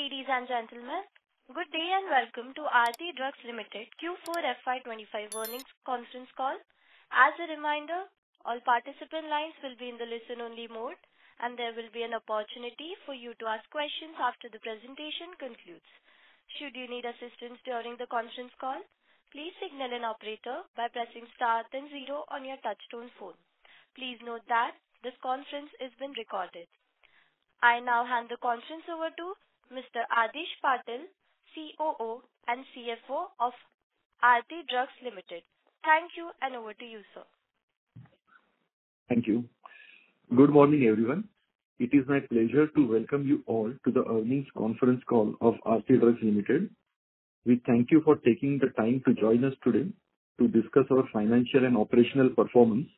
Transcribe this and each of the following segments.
Ladies and gentlemen, good day and welcome to Aarti Drugs Limited Q4FY25 earnings conference call. As a reminder, all participant lines will be in the listen-only mode, and there will be an opportunity for you to ask questions after the presentation concludes. Should you need assistance during the conference call, please signal an operator by pressing star then 0 on your touchtone phone. Please note that this conference is being recorded. I now hand the conference over to Mr. Adish Patil, COO and CFO of Aarti Drugs Limited. Thank you, and over to you, sir. Thank you. Good morning, everyone. It is my pleasure to welcome you all to the earnings conference call of Aarti Drugs Limited. We thank you for taking the time to join us today to discuss our financial and operational performance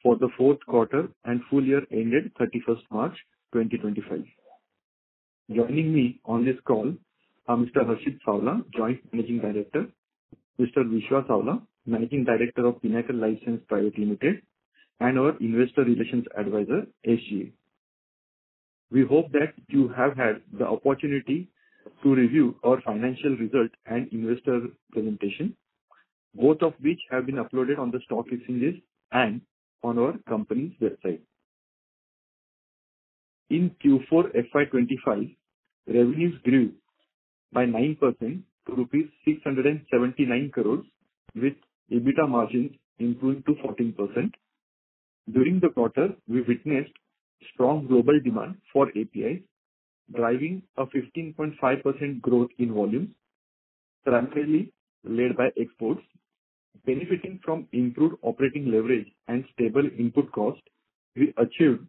for the fourth quarter and full year ended 31st March 2025. Joining me on this call are Mr. Harshit Savla, Joint Managing Director, Mr. Vishwa Savla, Managing Director of Pinnacle Life Science Private Limited, and our Investor Relations Advisor, SGA. We hope that you have had the opportunity to review our financial result and investor presentation, both of which have been uploaded on the stock exchanges and on our company's website. In Q4 FY25, revenues grew by 9% to rupees 679 crores, with EBITDA margins improving to 14%. During the quarter, we witnessed strong global demand for APIs, driving a 15.5% growth in volumes, primarily led by exports. Benefiting from improved operating leverage and stable input cost, we achieved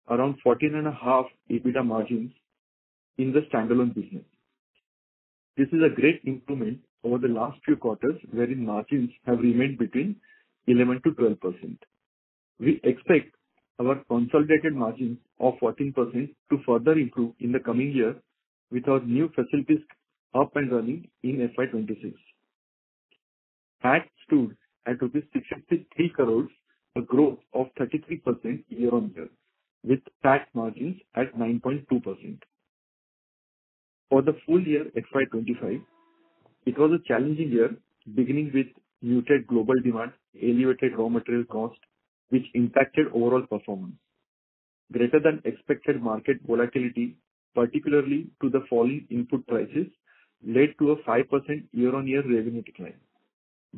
around 14.5% EBITDA margins in the standalone business. This is a great improvement over the last few quarters, wherein margins have remained between 11 to 12%. We expect our consolidated margins of 14% to further improve in the coming year with our new facilities up and running in FY26. PAT stood at rupees 653 crores, a growth of 33% year-on-year, with PAT margins at 9.2%. For the full year FY25, it was a challenging year, beginning with muted global demand, elevated raw material cost, which impacted overall performance. Greater than expected market volatility, particularly to the falling input prices, led to a 5% year-on-year revenue decline.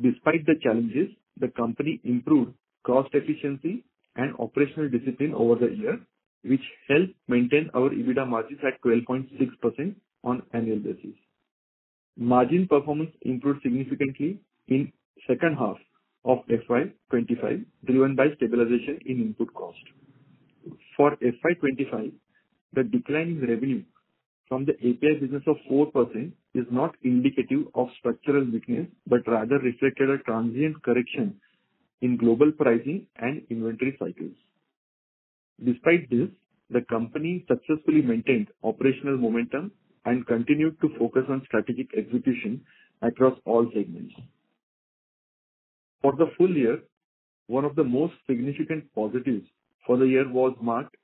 Despite the challenges, the company improved cost efficiency and operational discipline over the year, which helped maintain our EBITDA margins at 12.6% on annual basis. Margin performance improved significantly in second half of FY25, driven by stabilization in input cost. For FY25, the decline in revenue from the API business of 4% is not indicative of structural weakness, but rather reflected a transient correction in global pricing and inventory cycles. Despite this, the company successfully maintained operational momentum and continued to focus on strategic execution across all segments. For the full year, one of the most significant positives for the year was marked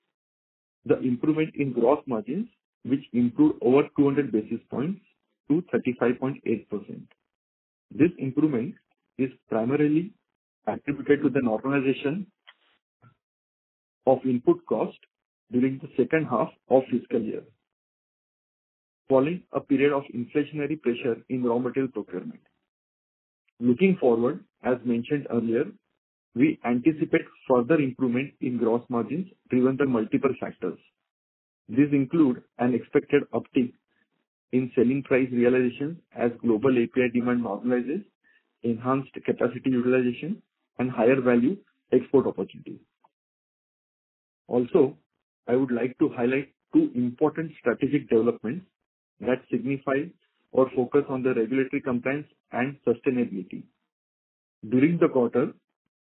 the improvement in gross margins, which improved over 200 basis points to 35.8%. This improvement is primarily attributed to the normalization of input cost during the second half of fiscal year, following a period of inflationary pressure in raw material procurement. Looking forward, as mentioned earlier, we anticipate further improvement in gross margins driven by multiple factors. These include an expected uptick in selling price realization as global API demand normalizes, enhanced capacity utilization, and higher value export opportunities. Also, I would like to highlight two important strategic developments that signify our focus on the regulatory compliance and sustainability. During the quarter,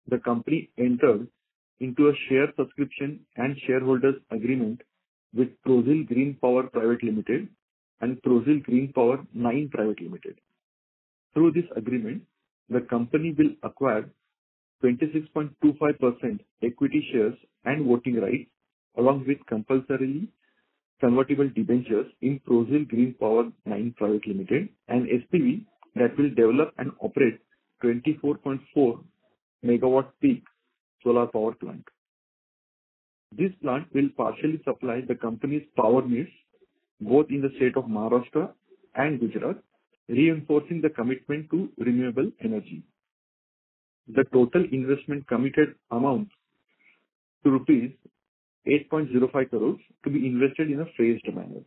the company entered into a share subscription and shareholders agreement with Prozil Green Power Private Limited and Prozil Green Power 9 Private Limited. Through this agreement, the company will acquire 26.25% equity shares and voting rights, along with compulsorily convertible debentures in Prozil Green Power 9 Private Limited, an SPV that will develop and operate 24.4 megawatt peak solar power plant. This plant will partially supply the company's power needs both in the state of Maharashtra and Gujarat, reinforcing the commitment to renewable energy. The total investment committed amounts to rupees 8.05 crores to be invested in a phased manner.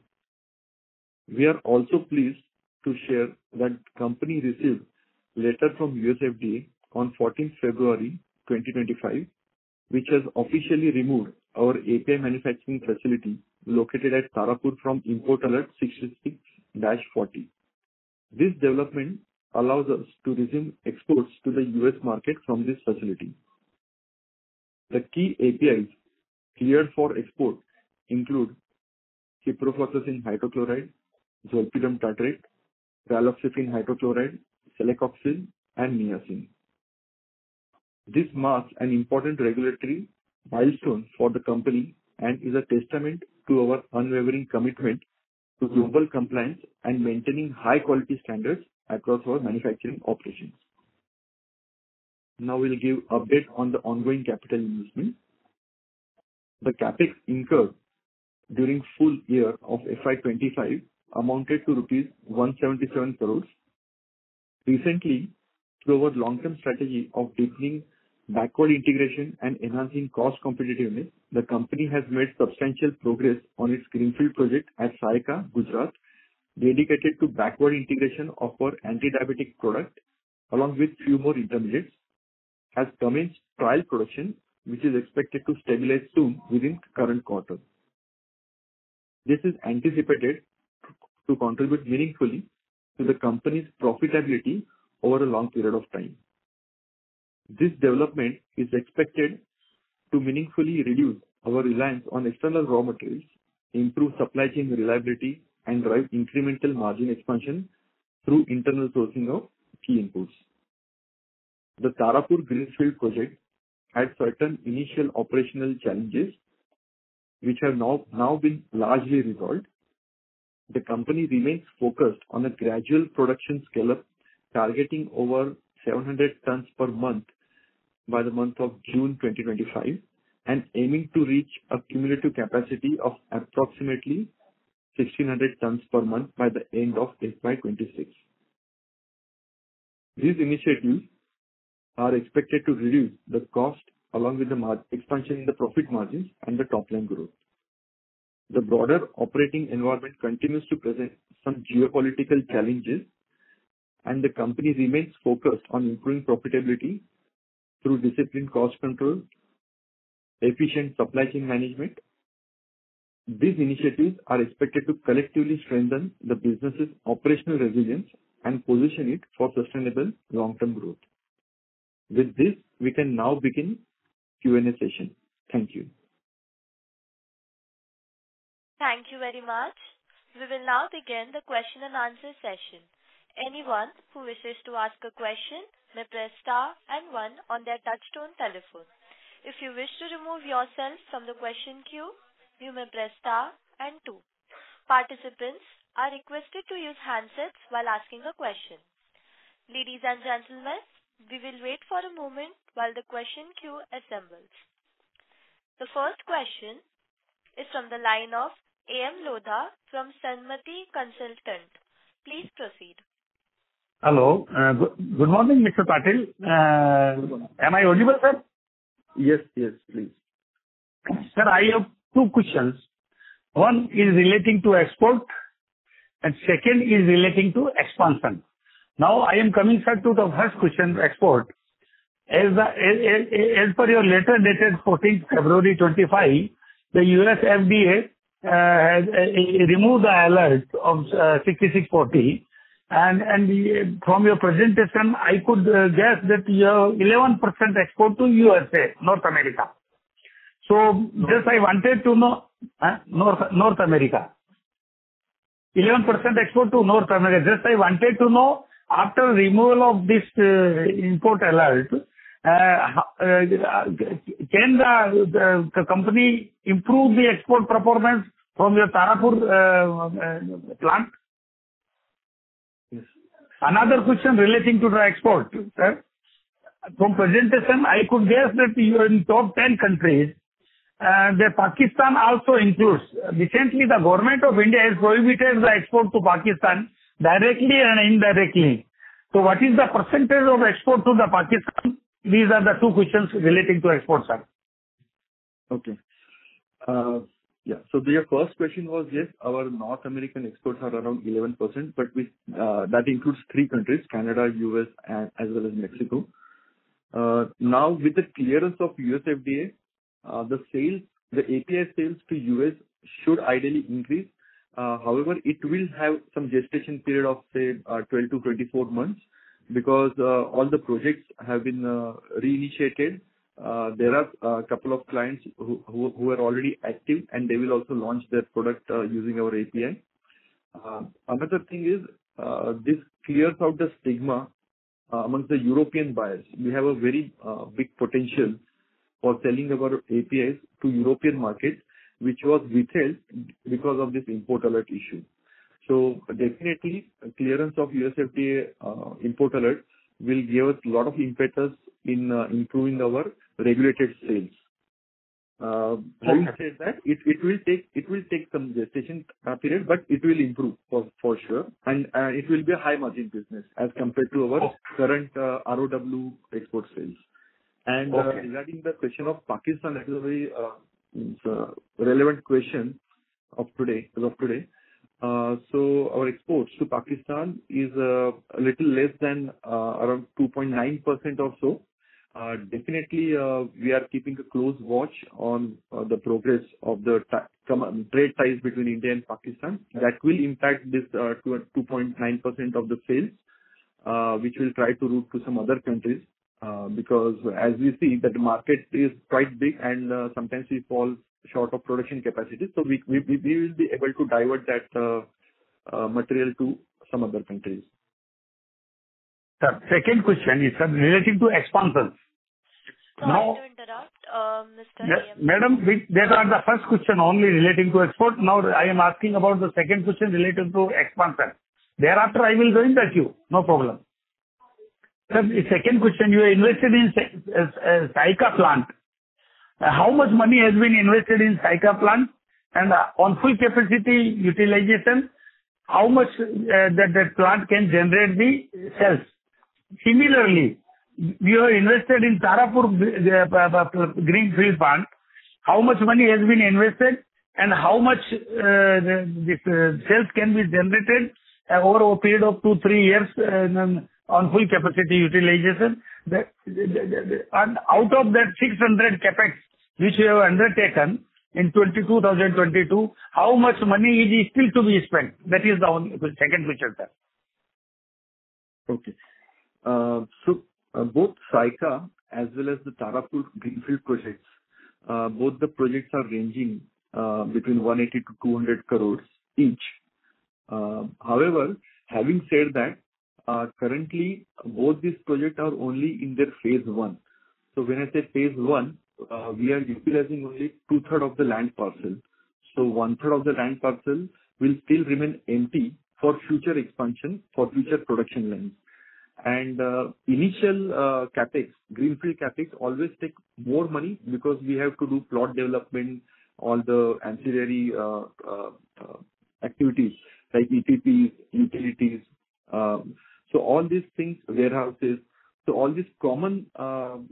We are also pleased to share that company received letter from US FDA on 14th February 2025, which has officially removed our API manufacturing facility located at Tarapur from Import Alert 66-40. This development allows us to resume exports to the US market from this facility. The key APIs cleared for export include ciprofloxacin hydrochloride, zolpidem tartrate, raloxifene hydrochloride, celecoxib, and niacin. This marks an important regulatory milestone for the company and is a testament to our unwavering commitment to global compliance and maintaining high quality standards across our manufacturing operations. Now we'll give update on the ongoing capital investment. The capex incurred during full year of FY25 amounted to rupees 177 crores. Recently, through our long-term strategy of deepening backward integration and enhancing cost competitiveness, the company has made substantial progress on its greenfield project at Saika, Gujarat, dedicated to backward integration of our anti-diabetic product, along with few more intermediates, has commenced trial production, which is expected to stabilize soon within current quarter. This is anticipated to contribute meaningfully to the company's profitability over a long period of time. This development is expected to meaningfully reduce our reliance on external raw materials, improve supply chain reliability, and drive incremental margin expansion through internal sourcing of key inputs. The Tarapur Greenfield project had certain initial operational challenges, which have now been largely resolved. The company remains focused on a gradual production scale-up, targeting over 700 tons per month by the month of June 2025 and aiming to reach a cumulative capacity of approximately 1,600 tons per month by the end of FY26. These initiatives are expected to reduce the cost along with the expansion in the profit margins and the top line growth. The broader operating environment continues to present some geopolitical challenges, and the company remains focused on improving profitability through disciplined cost control, efficient supply chain management. These initiatives are expected to collectively strengthen the business's operational resilience and position it for sustainable long-term growth. With this, we can now begin Q&A session. Thank you. Thank you very much. We will now begin the question and answer session. Anyone who wishes to ask a question may press star and 1 on their touchtone telephone. If you wish to remove yourself from the question queue, you may press star and 2. Participants are requested to use handsets while asking a question. Ladies and gentlemen, we will wait for a moment while the question queue assembles. The first question is from the line of A.M. Lodha from Sanmati Consultant. Please proceed. Hello. Good morning, Mr. Patil. Am I audible, sir? Yes, please. Sir, I have two questions. One is relating to export and second is relating to expansion. Now I am coming, sir, to the first question, export. As per your letter dated 14th February 25, the US FDA has removed the alert of 6640. And from your presentation, I could guess that you have 11% export to USA, North America. So just I wanted to know, North America. 11% export to North America. Just I wanted to know, after removal of this import alert, can the company improve the export performance from your Tarapur plant? Yes. Another question relating to the export, sir. From presentation, I could guess that you are in top 10 countries. The Pakistan also includes. Recently, the government of India has prohibited the export to Pakistan directly and indirectly. So what is the percentage of export to the Pakistan? These are the two questions relating to export, sir. Okay. Yeah. So your first question was, yes, our North American exports are around 11%, but that includes three countries, Canada, US, and as well as Mexico. Now, with the clearance of US FDA, the API sales to US should ideally increase. However, it will have some gestation period of, say, 12 to 24 months because all the projects have been reinitiated. There are a couple of clients who are already active, and they will also launch their product using our API. Another thing is, this clears out the stigma amongst the European buyers. We have a very big potential for selling our APIs to European markets, which was withheld because of this import alert issue. So definitely, clearance of US FDA import alert will give us a lot of impetus in improving our regulated sales. Having said that, it will take some gestation period, but it will improve for sure, and it will be a high margin business as compared to our current ROW export sales. And regarding the question of Pakistan, that is a very relevant question of today. So our exports to Pakistan is a little less than around 2.9% or so. Definitely, we are keeping a close watch on the progress of the trade ties between India and Pakistan. That will impact this 2.9% of the sales, which will try to route to some other countries. Because as we see that the market is quite big and sometimes we fall short of production capacity. So we will be able to divert that material to some other countries. Sir, second question is relating to expansion. Sorry to interrupt, Mr. Madam, that are the first question only relating to export. Now I am asking about the second question related to expansion. Thereafter, I will join the queue. No problem. Sir, the second question, you are invested in Saika plant. How much money has been invested in Saika plant? And on full capacity utilization, how much that plant can generate the sales? Similarly, you are invested in Tarapur greenfield plant. How much money has been invested and how much this sales can be generated over a period of 2-3 years on full capacity utilization? And out of that 600 capex which you have undertaken in 2022, how much money is still to be spent? That is the second question, sir. Okay. So both Saika as well as the Tarapur greenfield projects, both the projects are ranging between 180 to 200 crores each. However, having said that, currently both these projects are only in their phase 1. So when I say phase 1, we are utilizing only 2/3 of the land parcel. So 1/3 of the land parcel will still remain empty for future expansion, for future production lines. And initial capex, greenfield capex, always take more money because we have to do plot development, all the ancillary activities like EPPs, utilities. So all these things, warehouses, so all these common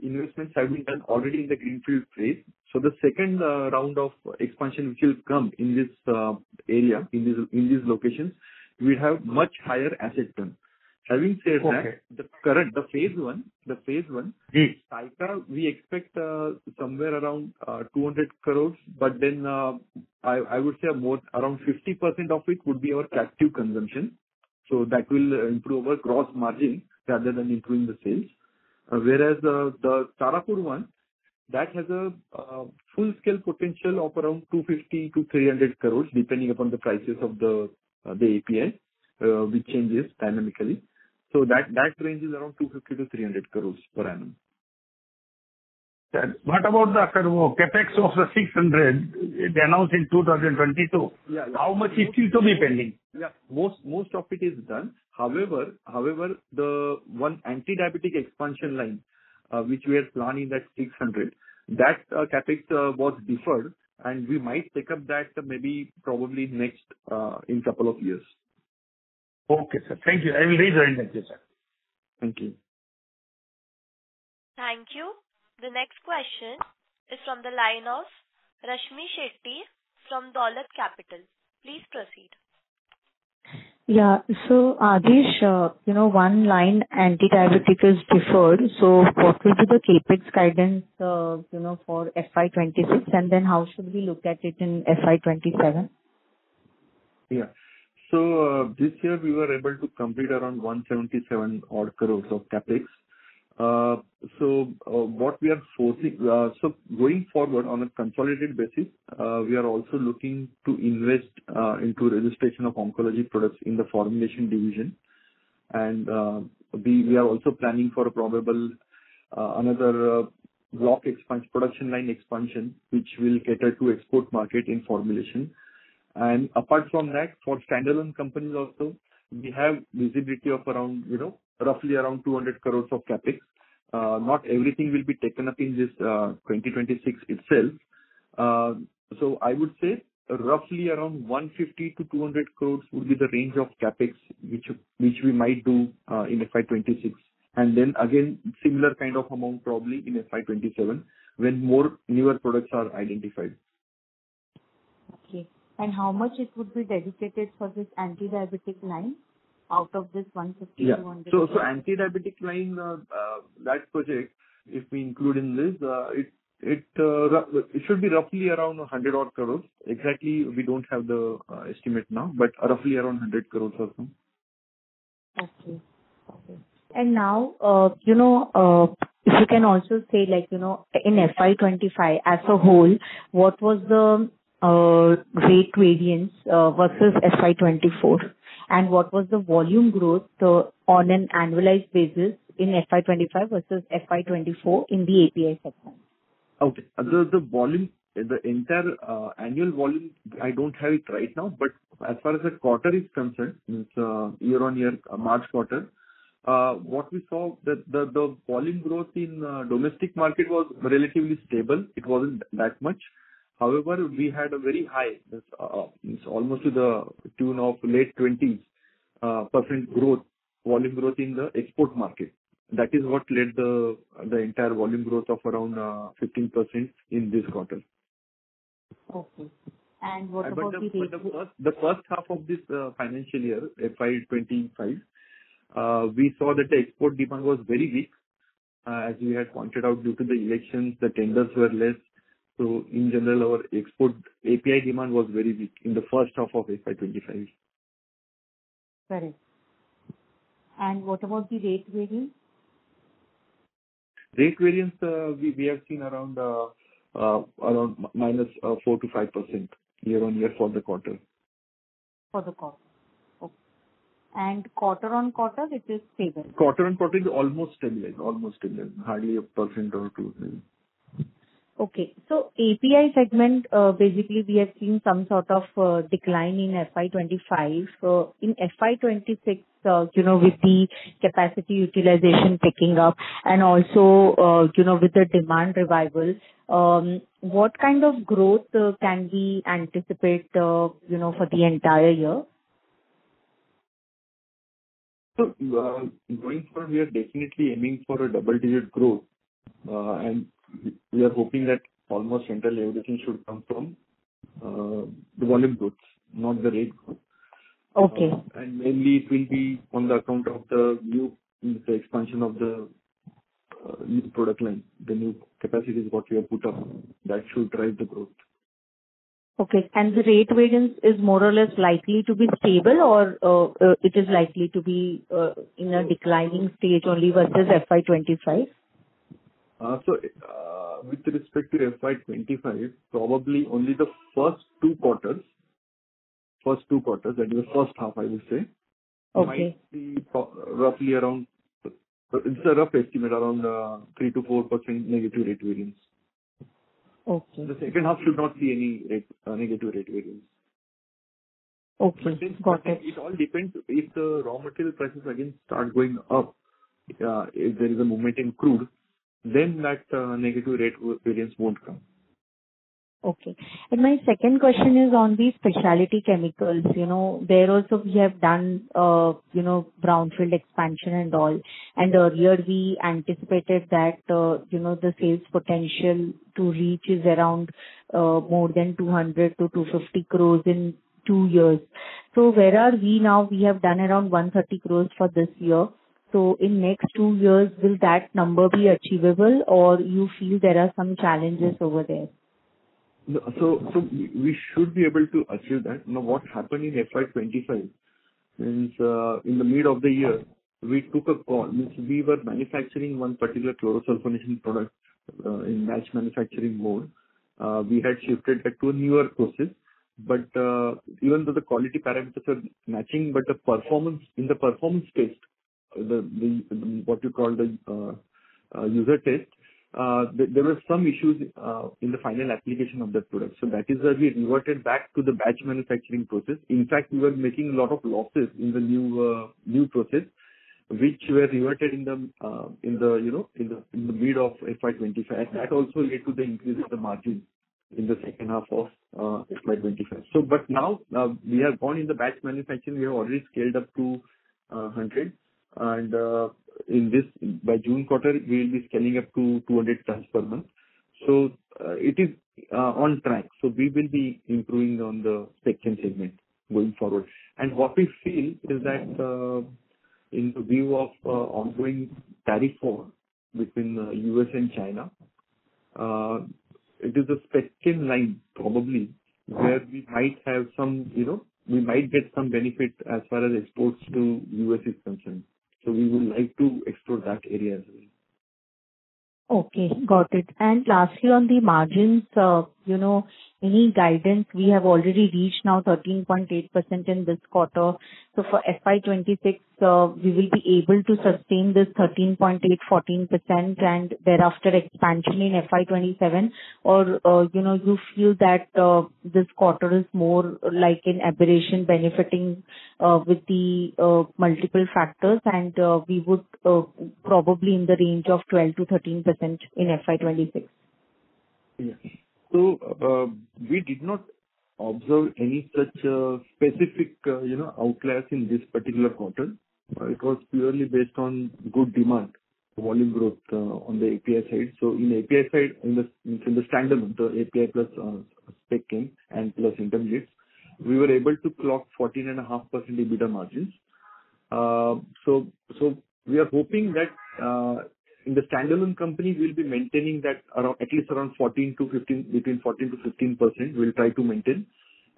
investments have been done already in the greenfield phase. So the second round of expansion which will come in this area, in these locations, we have much higher asset turn. Having said that, the phase one, Saika, we expect somewhere around 200 crores, but then I would say more around 50% of it would be our captive consumption. So that will improve our gross margin rather than improving the sales. Whereas the Tarapur one, that has a full-scale potential of around 250 to 300 crores, depending upon the prices of the API, which changes dynamically. So that range is around 250 to 300 crores per annum. Sir, what about the CapEx of the 600 they announced in 2022? Yeah. How much is still to be pending? Yeah. Most of it is done. However, the one anti-diabetic expansion line, which we are planning at 600, that CapEx was deferred, and we might take up that maybe probably next in couple of years. Okay, sir. Thank you. I will rejoin that, sir. Thank you. Thank you. The next question is from the line of Rashmi Shetty from Dolat Capital. Please proceed. Yeah. So, Adesh, one line anti-diabetic is deferred. So what will be the CapEx guidance, for FY26, and then how should we look at it in FY27? Yeah. So, this year we were able to complete around 177 odd crores of CapEx. What we are foresee, so going forward on a consolidated basis, we are also looking to invest into registration of oncology products in the formulation division. And we are also planning for a probable another block expansion, production line expansion, which will cater to export market in formulation. And apart from that, for standalone companies also, we have visibility of around, roughly around 200 crores of CapEx. Not everything will be taken up in this 2026 itself. So I would say roughly around 150 to 200 crores would be the range of CapEx which we might do in FY26. And then again, similar kind of amount probably in FY27 when more newer products are identified. Okay. And how much it would be dedicated for this anti-diabetic line out of this 150 Yeah. to 200? So anti-diabetic line, that project, if we include in this, it should be roughly around 100 odd crores. Exactly, we don't have the estimate now, but roughly around 100 crores or so. Okay. And now, if you can also say, in FY25 as a whole, what was the rate variance versus FY24, and what was the volume growth on an annualized basis in FY25 versus FY24 in the API segment? Okay. The volume, the entire annual volume, I don't have it right now, but as far as the quarter is concerned, it's year-on-year March quarter, what we saw that the volume growth in domestic market was relatively stable. It wasn't that much. However, we had a very high, it's almost to the tune of late 20s % growth, volume growth in the export market. That is what led the entire volume growth of around 15% in this quarter. Okay. And what about the first half of this financial year, FY25, we saw that the export demand was very weak. As we had pointed out, due to the elections, the tenders were less. So in general, our export API demand was very weak in the first half of FY25. Correct. And what about the rate variance? Rate variance, we have seen around minus 4 to 5% year-on-year for the quarter. For the quarter. Okay. And quarter-on-quarter, it is stable? Quarter-on-quarter is almost stabilized. Hardly 1% or 2%. Okay. So API segment, basically we have seen some sort of decline in FY25. So in FY26, with the capacity utilization picking up and also, with the demand revival, what kind of growth can we anticipate, for the entire year? So going forward, we are definitely aiming for a double-digit growth, and we are hoping that almost central everything should come from the volume growth, not the rate growth. Okay. And mainly it will be on the account of the expansion of the new product line, the new capacities what we have put up. That should drive the growth. Okay. And the rate variance is more or less likely to be stable, or it is likely to be in a declining stage only versus FY25? With respect to FY25, probably only the first two quarters, that is the first half, I would say, okay, might be roughly around, it's a rough estimate, around 3 to 4% negative rate variance. Okay. The second half should not see any negative rate variance. Okay. Got it. It all depends if the raw material prices again start going up. If there is a movement in crude, then that negative rate variance won't come. Okay. And my second question is on the specialty chemicals. There also we have done, brownfield expansion and all. And earlier we anticipated that, the sales potential to reach is around more than 200 to 250 crores in 2 years. So where are we now? We have done around 130 crores for this year. So in next 2 years, will that number be achievable, or you feel there are some challenges over there? No, so we should be able to achieve that. Now, what happened in FY25 means in the mid of the year, we took a call. Means we were manufacturing one particular chlorosulfonation product in batch manufacturing mode. We had shifted that to a newer process, but even though the quality parameters are matching, but the performance in the performance test, the what you call the user test, there were some issues in the final application of that product. So that is why we reverted back to the batch manufacturing process. In fact, we were making a lot of losses in the new process, which were reverted in the mid of FY25. That also led to the increase of the margin in the second half of FY25. So, but now we have gone in the batch manufacturing. We have already scaled up to 100, and in this, by June quarter, we will be scaling up to 200 tons per month. So it is on track. So we will be improving on the section segment going forward. And what we feel is that in the view of ongoing tariff war between US and China, it is a second line probably where we might have some, we might get some benefit as far as exports to US is concerned. So we would like to explore that area as well. Okay, got it. And lastly, on the margins, any guidance? We have already reached now 13.8% in this quarter. So for FY26, we will be able to sustain this 13.8, 14% and thereafter expansion in FY27, or, you feel that this quarter is more like an aberration benefiting with the multiple factors, and we would probably in the range of 12 to 13% in FY26? Yes. So we did not observe any such specific, outliers in this particular quarter. It was purely based on good demand, volume growth on the API side. So in API side, in the standalone, the API plus spec chem and plus intermediates, we were able to clock 14.5% EBITDA margins. So we are hoping that in the standalone company, we'll be maintaining that around, at least around 14 to 15, between 14 to 15%, we'll try to maintain.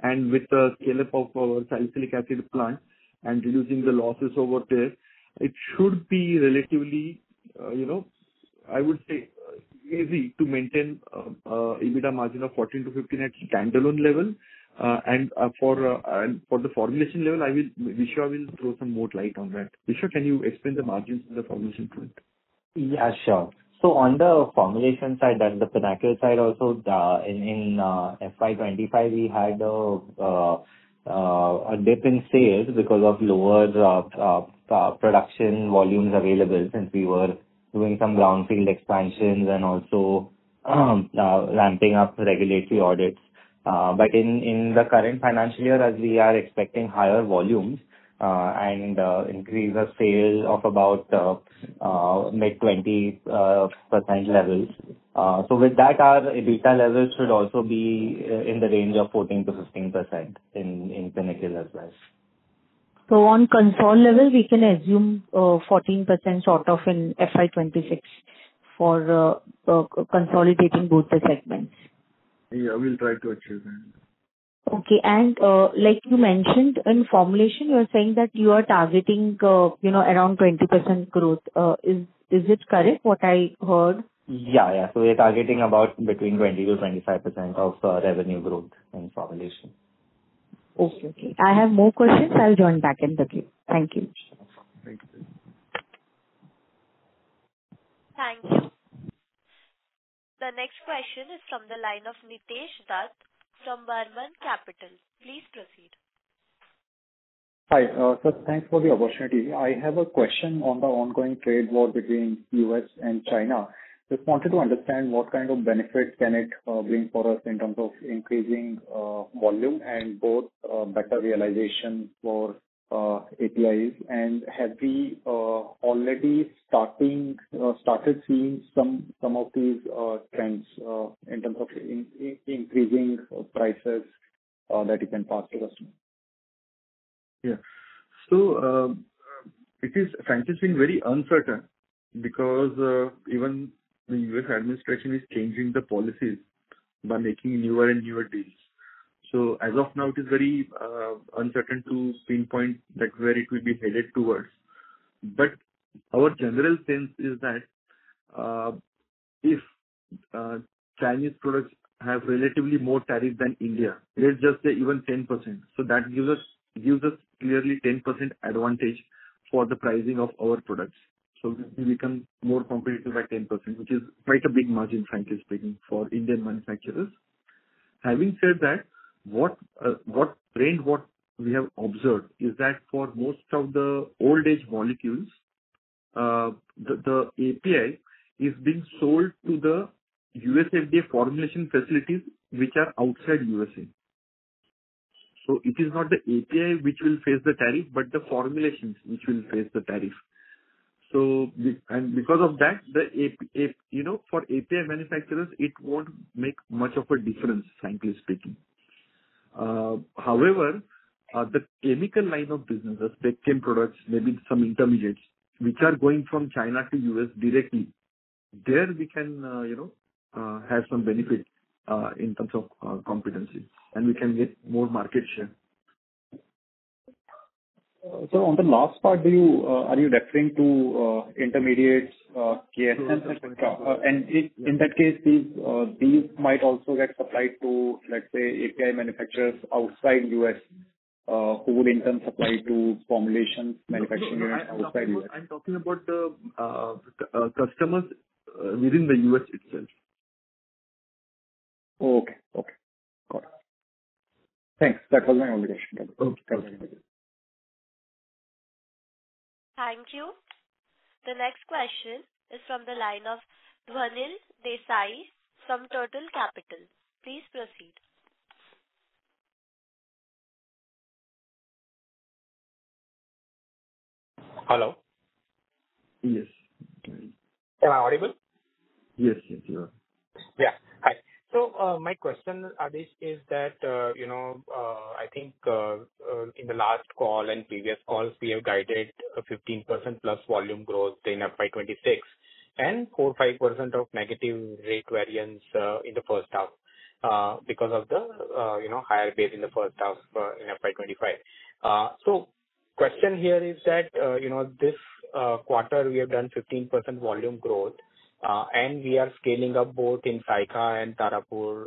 And with the scale up of our salicylic acid plant and reducing the losses over there, it should be relatively, I would say easy to maintain EBITDA margin of 14 to 15 at standalone level. And for the formulation level, Vishwa will throw some more light on that. Vishwa, can you explain the margins in the formulation front? Yeah, sure. So on the formulation side, that's the Pinnacle side also, in FY25, we had a dip in sales because of lower production volumes available, since we were doing some brownfield expansions and also ramping up regulatory audits. But in the current financial year, as we are expecting higher volumes, and increase of sales of about mid-20% levels. So with that, our EBITDA levels should also be in the range of 14 to 15% in Pinnacle as well. So on Concall level, we can assume 14% sort of in FY26 for consolidating both the segments. Yeah, we'll try to achieve that. Okay. And like you mentioned in formulation, you're saying that you are targeting, around 20% growth. Is it correct what I heard? Yeah. So we're targeting about between 20 to 25% of revenue growth in formulation. Okay. I have more questions. I'll join back in the queue. Thank you. Thank you. Thank you. The The next question is from the line of Nitesh Dutt from Burman Capital. Please proceed. Hi, sir. Thanks for the opportunity. I have a question on the ongoing trade war between U.S. and China. Just wanted to understand what kind of benefit can it bring for us in terms of increasing volume and both better realization for APIs. And have we already started seeing some of these trends in terms of increasing prices that you can pass to customers? Yeah. So it is frankly speaking very uncertain because even the US administration is changing the policies by making newer and newer deals. So as of now, it is very uncertain to pinpoint that where it will be headed towards. But our general sense is that if Chinese products have relatively more tariff than India, let's just say even 10%. So that gives us clearly 10% advantage for the pricing of our products. So we become more competitive by 10%, which is quite a big margin, frankly speaking, for Indian manufacturers. Having said that, what we have observed is that for most of the old age molecules, the API is being sold to the US FDA formulation facilities which are outside USA. So it is not the API which will face the tariff, but the formulations which will face the tariff. So, and because of that, for API manufacturers, it won't make much of a difference, frankly speaking. However, the chemical line of business, the spec chem products, maybe some intermediates, which are going from China to US directly, there we can, have some benefit in terms of competency, and we can get more market share. So on the last part, are you referring to intermediates, KSM, etc.? And in that case, these might also get supplied to, let's say, API manufacturers outside US, who would in turn supply to formulations manufacturing units outside US. I'm talking about the customers within the US itself. Okay. Got it. Thanks. That was my only question. Okay. Thank you. The next question is from the line of Dhwanil Desai from Turtle Capital. Please proceed. Hello. Yes. Am I audible? Yes, you are. Yeah. Hi. So my question, Adish, is that, I think in the last call and previous calls, we have guided a 15% plus volume growth in FY26 and 4-5% of negative rate variance in the first half because of the, higher base in the first half in FY25. So question here is that, this quarter we have done 15% volume growth. And we are scaling up both in Saika and Tarapur,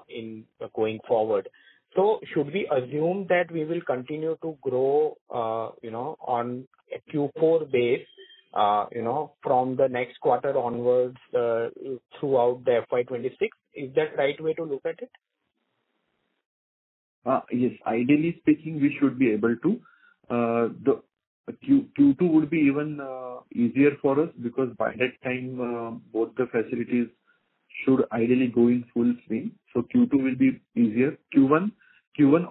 in going forward. So should we assume that we will continue to grow, on a Q4 base, from the next quarter onwards throughout the FY26? Is that right way to look at it? Yes. Ideally speaking, we should be able to. The Q2 would be even easier for us because by that time both the facilities should ideally go in full swing. So Q2 will be easier. Q1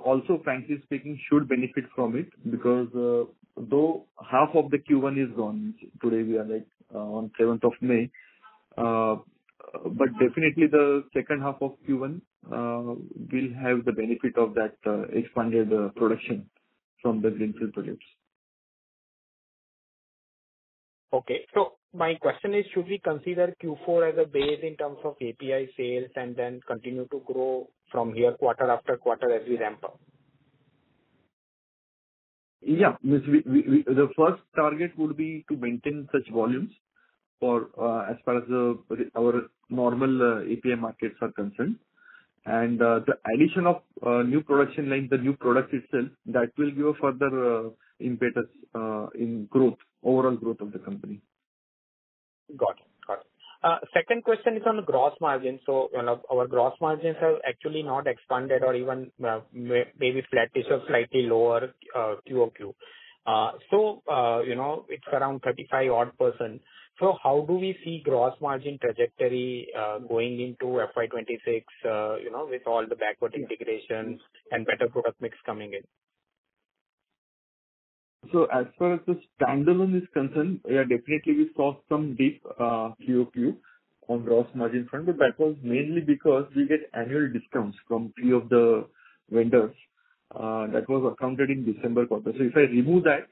also, frankly speaking, should benefit from it because though half of the Q1 is gone, today we are on 7th of May, but definitely the second half of Q1 will have the benefit of that expanded production from the greenfield projects. Okay. So my question is, should we consider Q4 as a base in terms of API sales and then continue to grow from here quarter after quarter as we ramp up? Yeah. The first target would be to maintain such volumes for as far as our normal API markets are concerned. And the addition of new production lines, the new product itself, that will give a further impetus in growth, overall growth of the company. Got it. Second question is on the gross margin. So, our gross margins have actually not expanded or even maybe flattish or slightly lower QOQ. It's around 35 odd percent. So how do we see gross margin trajectory going into FY26, with all the backward integration and better product mix coming in? So as far as the standalone is concerned, yeah, definitely we saw some dip QOQ on gross margin front, but that was mainly because we get annual discounts from few of the vendors that was accounted in December quarter. So if I remove that,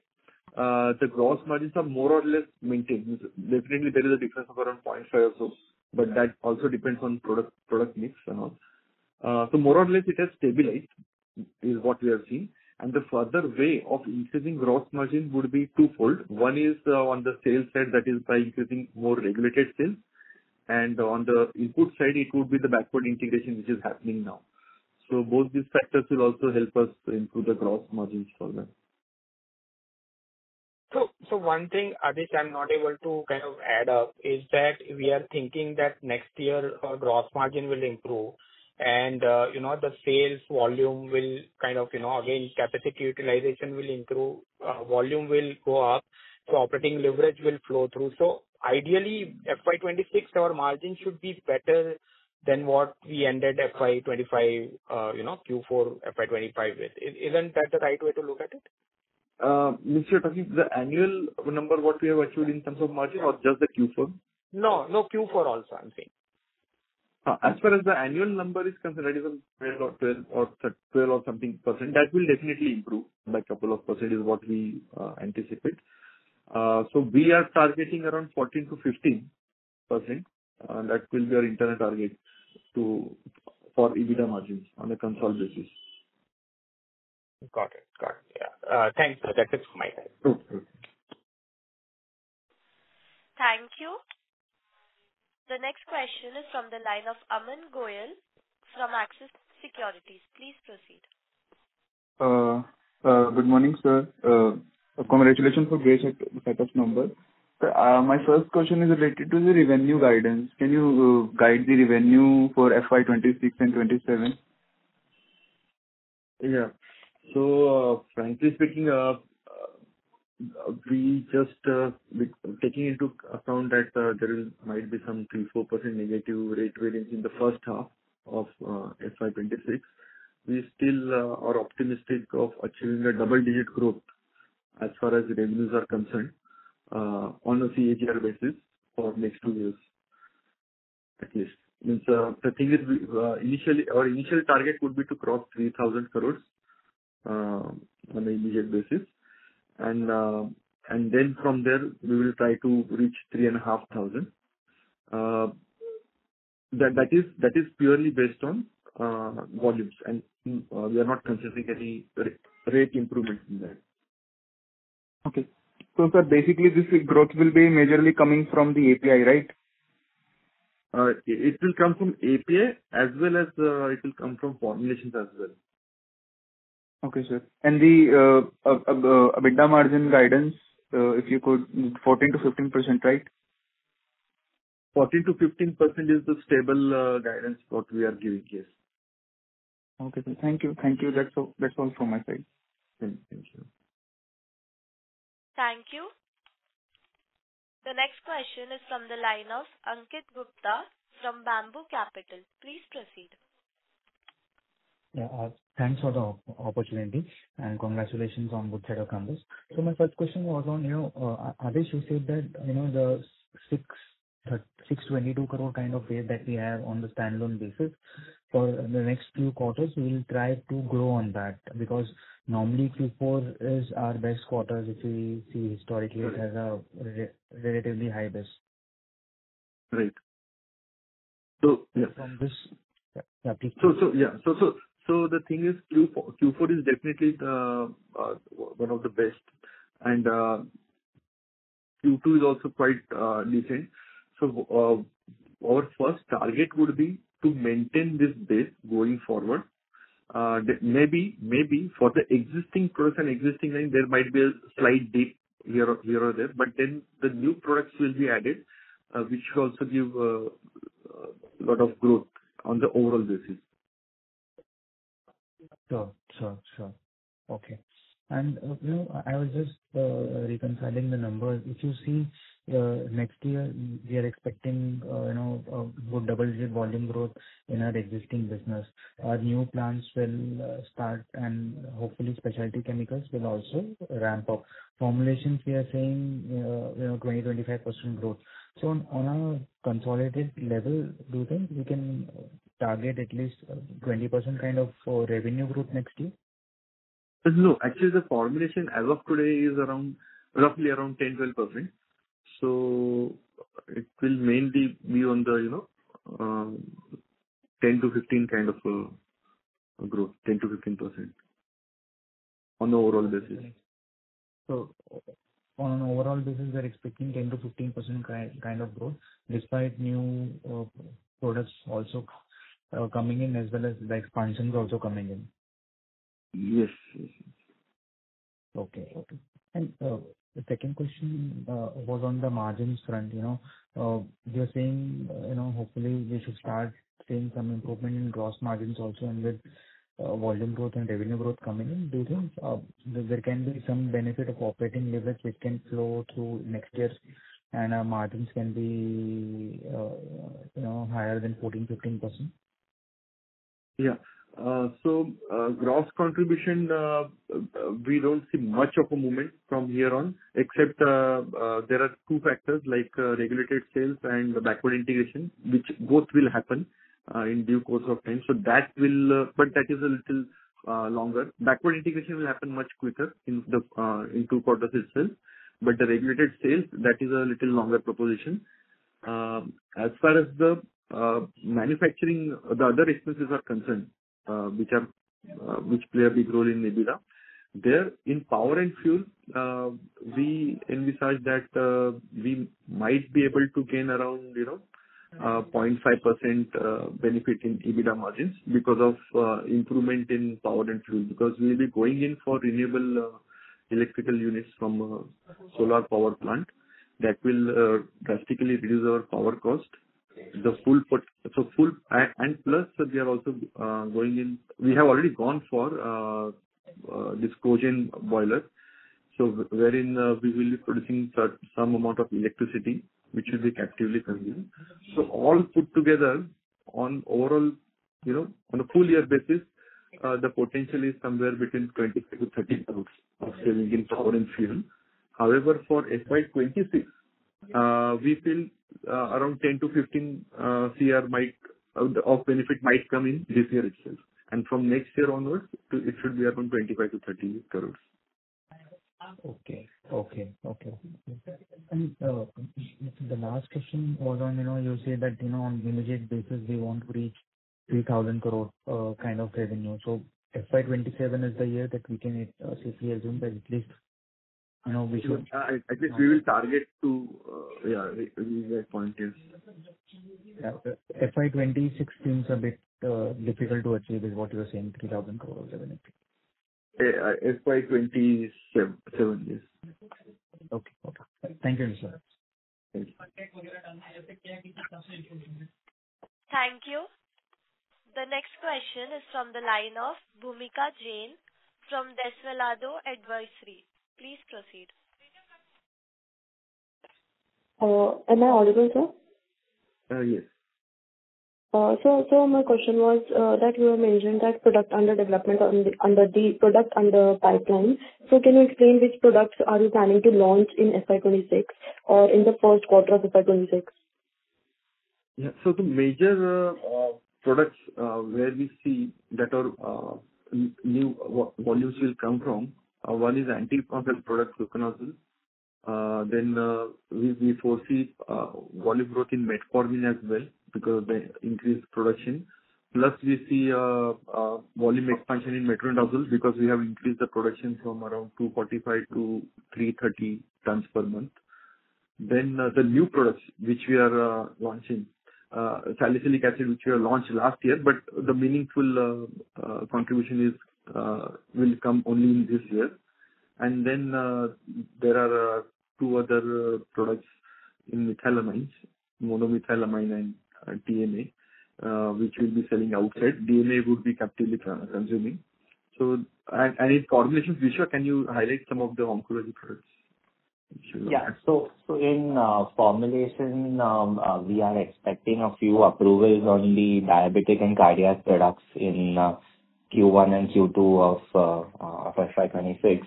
the gross margins are more or less maintained. Definitely there is a difference of around 0.5 or so, but that also depends on product mix and all. So more or less it has stabilized is what we are seeing. And the further way of increasing gross margin would be twofold. One is on the sales side, that is by increasing more regulated sales. And on the input side, it would be the backward integration which is happening now. So both these factors will also help us improve the gross margins further. So one thing, Adish, I'm not able to kind of add up is that we are thinking that next year gross margin will improve. And, the sales volume will kind of, again, capacity utilization will improve, volume will go up, so operating leverage will flow through. So ideally, FY26, our margin should be better than what we ended FY25, Q4 FY25 with. Isn't that the right way to look at it? Means you're talking the annual number what we have achieved in terms of margin or just the Q4? No, Q4 also, I'm saying. As far as the annual number is concerned, that is a 12 or something percent. That will definitely improve by a couple of percent is what we anticipate. So we are targeting around 14 to 15%. That will be our internal target for EBITDA margins on a consolidated basis. Got it. Yeah. Thanks. That's it from my side. Okay. Thank you. The next question is from the line of Aman Goyal from Axis Securities. Please proceed. Good morning, sir. Congratulations for great set of numbers. My first question is related to the revenue guidance. Can you guide the revenue for FY26 and 27? Yeah. So, frankly speaking, we just taking into account that there might be some 3-4% negative rate variance in the first half of FY26. We still are optimistic of achieving a double-digit growth as far as revenues are concerned on a CAGR basis for next 2 years at least. Means the thing is, our initial target would be to cross 3,000 crores on an immediate basis. And then from there, we will try to reach 3,500. That is purely based on volumes, and we are not considering any rate improvement in that. Okay. So, sir, basically this growth will be majorly coming from the API, right? It will come from API as well as it will come from formulations as well. Okay, sir. And the EBITDA margin guidance, if you could, 14 to 15%, right? 14 to 15% is the stable guidance what we are giving, yes. Okay, sir. Thank you. That's all from my side. Thank you. Thank you. The next question is from the line of Ankit Gupta from Bamboo Capital. Please proceed. Yeah, thanks for the opportunity and congratulations on good set of numbers. So my first question was on, Adish, you said that, the 622 crore kind of rate that we have on the standalone basis for the next few quarters, we will try to grow on that because normally Q4 is our best quarters. If we see historically, it has a relatively high base. Right. So, yeah. From this, yeah, please. So the thing is, Q4 is definitely one of the best, and Q2 is also quite decent. So our first target would be to maintain this base going forward. Maybe for the existing products and existing line, there might be a slight dip here or there, but then the new products will be added. which should also give a lot of growth on the overall basis. Sure. Okay. And, I was just reconciling the numbers. If you see, next year, we are expecting, a good double-digit volume growth in our existing business. Our new plants will start, and hopefully specialty chemicals will also ramp up. Formulations, we are saying, 20-25% growth. So on a consolidated level, do you think we can target at least 20% kind of revenue growth next year? No, actually the formulation as of today is roughly around 10-12%. So it will mainly be on the 10 to 15 kind of growth, 10 to 15% on the overall basis. So on an overall basis, we're expecting 10 to 15% kind of growth, despite new products also coming in, as well as the expansions also coming in. Yes. Okay. And the second question was on the margins front. You're saying, hopefully we should start seeing some improvement in gross margins also, and with volume growth and revenue growth coming in. Do you think there can be some benefit of operating leverage which can flow through next year, and our margins can be, higher than 14-15%? Yeah. So gross contribution, we don't see much of a movement from here on, except there are two factors like regulated sales and backward integration, which both will happen in due course of time. So that will, but that is a little longer. Backward integration will happen much quicker in 2 quarters itself, but the regulated sales, that is a little longer proposition. As far as the manufacturing, the other expenses are concerned, which play a big role in EBITDA. There, in power and fuel, we envisage that we might be able to gain around 0.5% benefit in EBITDA margins because of improvement in power and fuel, because we will be going in for renewable electrical units from a solar power plant. That will drastically reduce our power cost. The full and plus we are also going in. We have already gone for this cogen boiler, so wherein we will be producing some amount of electricity which will be captively consumed. So all put together, on overall, on a full year basis, the potential is somewhere between 25 to 30 crores of saving in power and fuel. However, for FY26, we feel around 10 to 15 CR of benefit might come in this year itself, and from next year onwards, it should be around 25 to 30 crores. Okay. And the last question was on, you say that, on immediate basis, we want to reach 3,000 crore kind of revenue. So FY27 is the year that we can safely assume that at least, we should. At least we will target to, reach that point, yes. Yeah. FY26 seems a bit difficult to achieve, is what you were saying, 3,000 crore revenue. FY27, yes. Okay. Thank you, sir. Thank you. Thank you. The next question is from the line of Bhumika Jain from Desvelado Advisory. Please proceed. Am I audible, sir? Yes. So my question was that you have mentioned that product under development under the product under pipeline. So can you explain which products are you planning to launch in FY26 or in the first quarter of FY26? Yeah. So the major products where we see that our new volumes will come from, one is anti-fungal product fluconazole. Then we foresee volume growth in metformin as well because of the increased production. Plus we see volume expansion in metronidazole because we have increased the production from around 245 to 330 tons per month. Then the new products which we are launching, salicylic acid, which we have launched last year, but the meaningful contribution will come only in this year. And then there are 2 other products in methylamines, monomethylamine and TMA, which will be selling outside. DMA would be captively consuming. So, and in formulations, Vishwa, can you highlight some of the oncology products? Yeah. So in formulation, we are expecting a few approvals on the diabetic and cardiac products in Q1 and Q2 of FY26.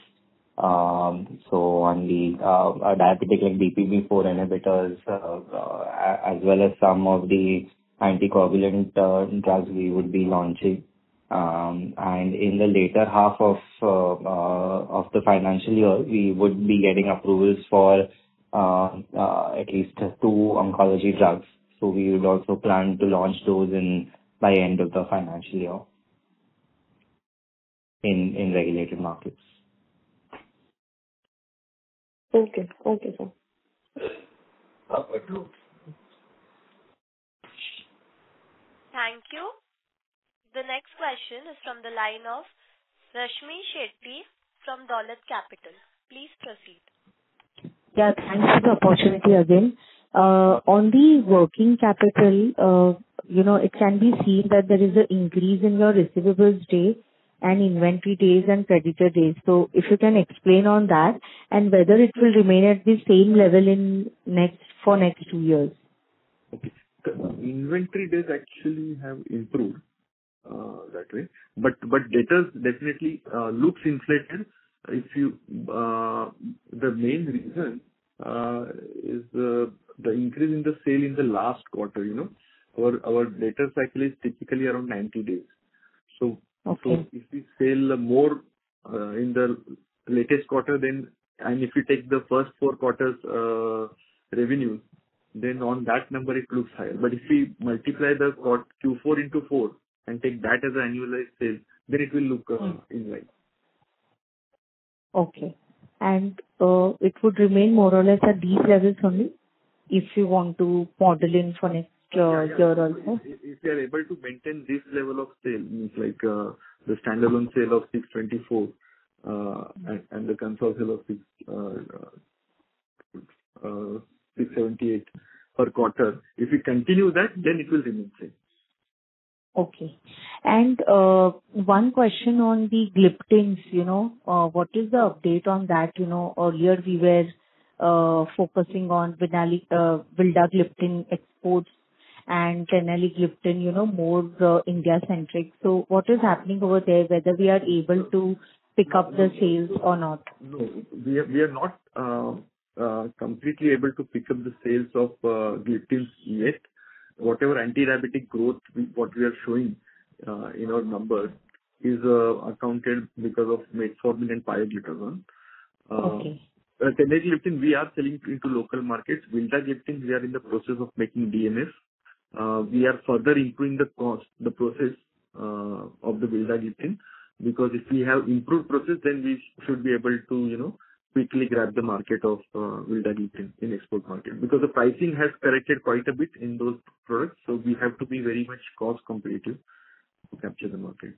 So on the diabetic like DPP-4 inhibitors, as well as some of the anticoagulant drugs we would be launching. And in the later half of the financial year, we would be getting approvals for at least 2 oncology drugs. So we would also plan to launch those by end of the financial year in regulated markets. Okay, sir. Thank you. The next question is from the line of Rashmi Shetty from Dolat Capital. Please proceed. Yeah, thanks for the opportunity again. On the working capital, it can be seen that there is an increase in your receivables days and inventory days and creditor days. So if you can explain on that and whether it will remain at the same level for next 2 years. Okay. The inventory days actually have improved that way, but debtors definitely looks inflated. If you the main reason is the increase in the sale in the last quarter. Our debtor cycle is typically around 90 days. So if we sell more in the latest quarter, then and if you take the first 4 quarters revenue, then on that number it looks higher. But if we multiply the Q4 into 4 and take that as an annualized sales, then it will look in line. Okay. And it would remain more or less at these levels only if you want to model in for next year also? If you are able to maintain this level of sale, means like the standalone sale of 624 and the console sale of 678 per quarter, if we continue that, then it will remain same. Okay. And one question on the gliptins, what is the update on that? Earlier we were focusing on vildagliptin exports and teneligliptin, more India-centric. So what is happening over there, whether we are able to pick up the sales or not? No, we are not completely able to pick up the sales of gliptins yet. Whatever anti-diabetic growth what we are showing in our numbers is accounted because of metformin and pioglitazone. Okay. Teneligliptin we are selling into local markets. Vildagliptin we are in the process of making DMF. We are further improving the process of the vildagliptin, because if we have improved process, then we should be able to quickly grab the market of vildagliptin in export market, because the pricing has corrected quite a bit in those products. So we have to be very much cost competitive to capture the market.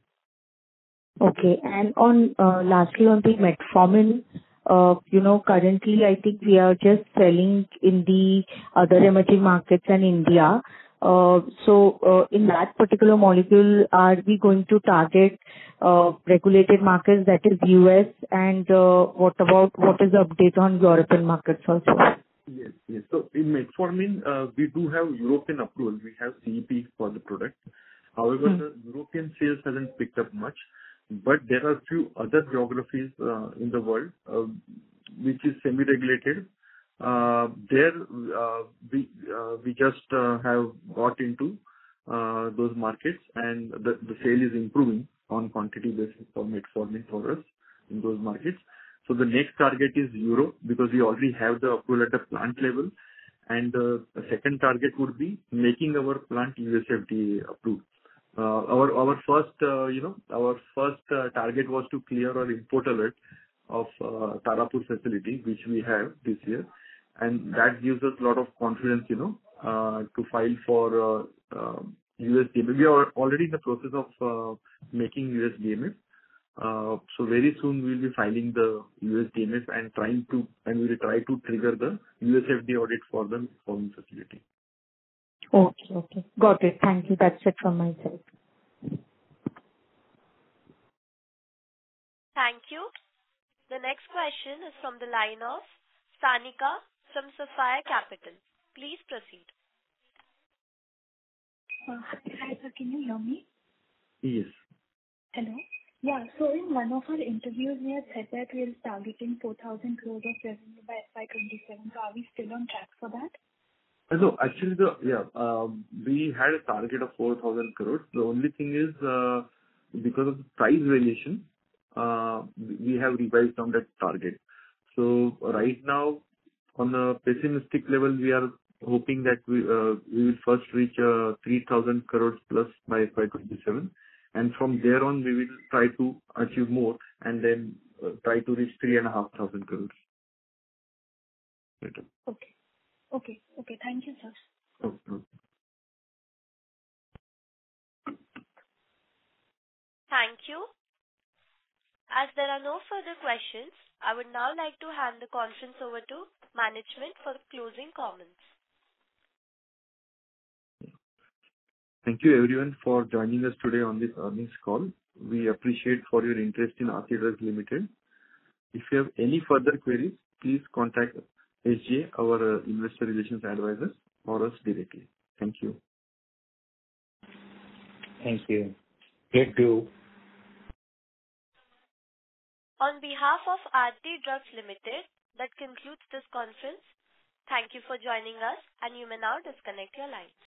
Okay. And lastly on the metformin, currently I think we are just selling in the other emerging markets and India. So in that particular molecule, are we going to target regulated markets, that is US, and what is the update on European markets also? Yes. So in metformin, we do have European approval. We have CEP for the product. However, the European sales hasn't picked up much, but there are few other geographies in the world which is semi-regulated. There we just have got into those markets, and the sale is improving on quantity basis for metformin for us in those markets. So the next target is Europe, because we already have the approval at the plant level, and the second target would be making our plant USFDA approved. Our first target was to clear our import alert of Tarapur facility, which we have this year, and that gives us a lot of confidence, to file for USDMF. We are already in the process of making USDMF. So very soon we will be filing the USDMF and we will try to trigger the USFDA audit for the metformin facility. Okay. Okay. Got it. Thank you. That's it from my side. Thank you. The next question is from the line of Sanika from Sapphire Capital. Please proceed. Hi, sir. Can you hear me? Yes. Hello? Yeah. So in one of our interviews, we have said that we are targeting 4,000 crores of revenue by FY27. So are we still on track for that? So actually, we had a target of 4,000 crores. The only thing is, because of the price variation, we have revised down that target. So right now, on a pessimistic level, we are hoping that we will first reach 3,000 crores plus by FY27, and from there on, we will try to achieve more, and then try to reach 3,500 crores. Later. Okay. Thank you, sir. Okay. Thank you. As there are no further questions, I would now like to hand the conference over to management for closing comments. Thank you everyone for joining us today on this earnings call. We appreciate for your interest in Aarti Drugs Limited. If you have any further queries, please contact SJ, our investor relations advisors, or us directly. Thank you. Thank you. Thank you. On behalf of Aarti Drugs Limited, that concludes this conference. Thank you for joining us, and you may now disconnect your lines.